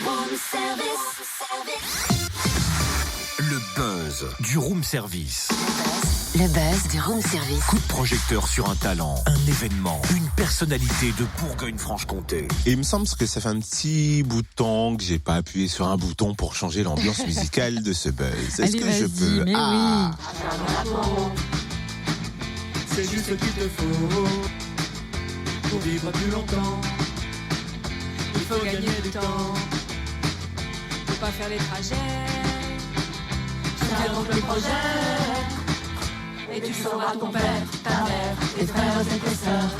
Room service. Le buzz du room service. Le buzz du room service. Coup de projecteur sur un talent, un événement, une personnalité de Bourgogne-Franche-Comté. Et il me semble que ça fait un petit bout de temps que j'ai pas appuyé sur un bouton pour changer l'ambiance musicale de ce buzz. Est-ce que je peux? Mais oui. C'est juste ce qu'il te faut pour vivre plus longtemps. Il faut gagner du temps. Faut pas faire les trajets. Tiens donc le projet. Et tu sauras ton père, ta mère, tes frères et tes sœurs.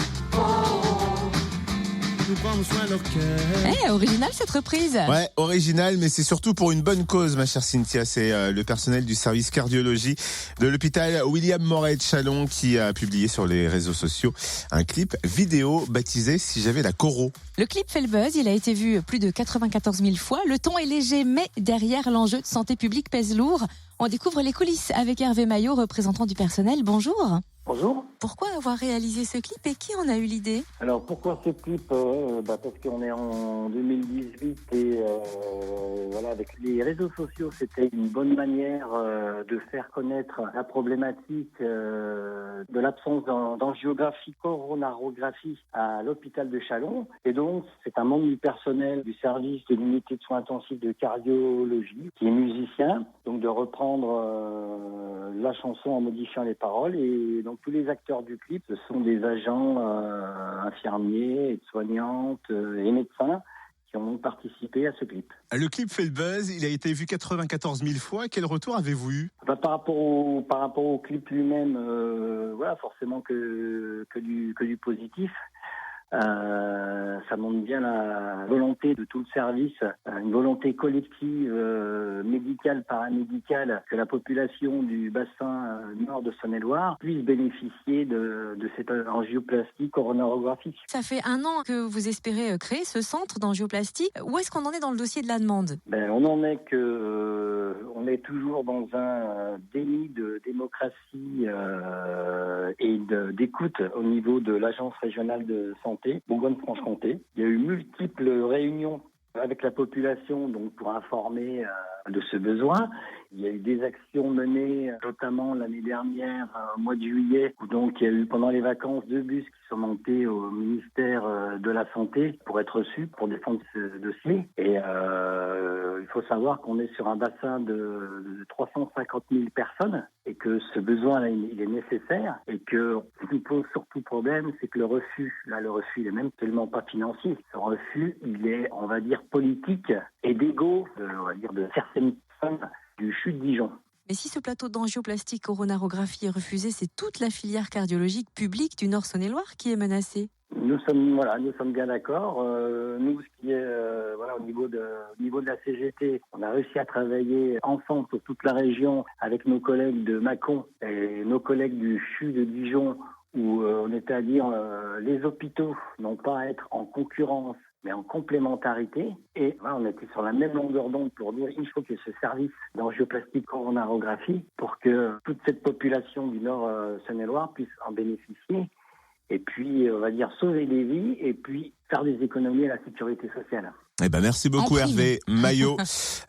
Nous prendre soin de leur cœur. Original cette reprise. Ouais, original, mais c'est surtout pour une bonne cause, ma chère Cynthia. C'est le personnel du service cardiologie de l'hôpital William Moret de Châlons qui a publié sur les réseaux sociaux un clip vidéo baptisé Si j'avais la Coro. Le clip fait le buzz, il a été vu plus de 94 000 fois. Le ton est léger, mais derrière l'enjeu de santé publique pèse lourd. On découvre les coulisses avec Hervé Maillot, représentant du personnel. Bonjour. Bonjour. Pourquoi avoir réalisé ce clip et qui en a eu l'idée? Alors pourquoi ce clip Parce qu'on est en 2018 et voilà, avec les réseaux sociaux, c'était une bonne manière de faire connaître la problématique de l'absence d'angiographie, coronarographie à l'hôpital de Châlons. Et donc c'est un membre du personnel du service de l'unité de soins intensifs de cardiologie qui est musicien, donc de reprendre la chanson en modifiant les paroles. Et donc tous les acteurs du clip, ce sont des agents infirmiers, aides-soignantes et médecins qui ont participé à ce clip. Le clip fait le buzz, il a été vu 94 000 fois. Quel retour avez-vous eu? Par rapport au clip lui-même, voilà, forcément que du positif. Ça montre bien la volonté de tout le service, une volonté collective, médicale, paramédicale, que la population du bassin nord de Saône-et-Loire puisse bénéficier de cette angioplastie coronarographique. Ça fait 1 an que vous espérez créer ce centre d'angioplastie. Où est-ce qu'on en est dans le dossier de la demande? On en est on est toujours dans un déni de démocratie et d'écoute au niveau de l'agence régionale de santé Bourgogne-Franche-Comté. Il y a eu multiples réunions avec la population donc pour informer de ce besoin. Il y a eu des actions menées, notamment l'année dernière, au mois de juillet, où donc il y a eu pendant les vacances 2 bus qui sont montés au ministère de la Santé pour être reçus, pour défendre ce dossier. Et il faut savoir qu'on est sur un bassin de 350 000 personnes et que ce besoin-là, il est nécessaire et que ce qui pose surtout problème, c'est que le refus, il est même tellement pas financier. Ce refus, il est, on va dire, politique et d'égo, on va dire, de certaines personnes du CHU de Dijon. Mais si ce plateau d'angioplastie coronarographie est refusé, c'est toute la filière cardiologique publique du Nord Saône-et-Loire qui est menacée. Nous sommes bien d'accord. Nous, ce qui est au niveau de la CGT, on a réussi à travailler ensemble sur toute la région avec nos collègues de Mâcon et nos collègues du CHU de Dijon, où on était à dire les hôpitaux n'ont pas à être en concurrence, mais en complémentarité. Et voilà, on était sur la même longueur d'onde pour dire il faut qu'il y ait ce service d'angioplastie coronarographie pour que toute cette population du Nord Saône-et-Loire puisse en bénéficier. Et puis, on va dire, sauver des vies et puis faire des économies à la sécurité sociale. Merci beaucoup Hervé Maillot,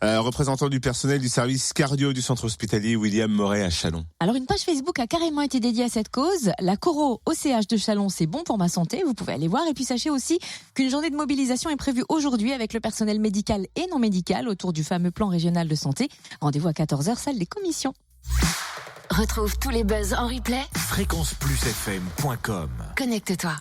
représentant du personnel du service cardio du centre hospitalier William Moret à Châlons. Alors une page Facebook a carrément été dédiée à cette cause. La Coro au CH de Châlons, c'est bon pour ma santé, vous pouvez aller voir. Et puis sachez aussi qu'une journée de mobilisation est prévue aujourd'hui avec le personnel médical et non médical autour du fameux plan régional de santé. Rendez-vous à 14h, salle des commissions. Retrouve tous les buzz en replay. Fréquenceplusfm.com. Connecte-toi.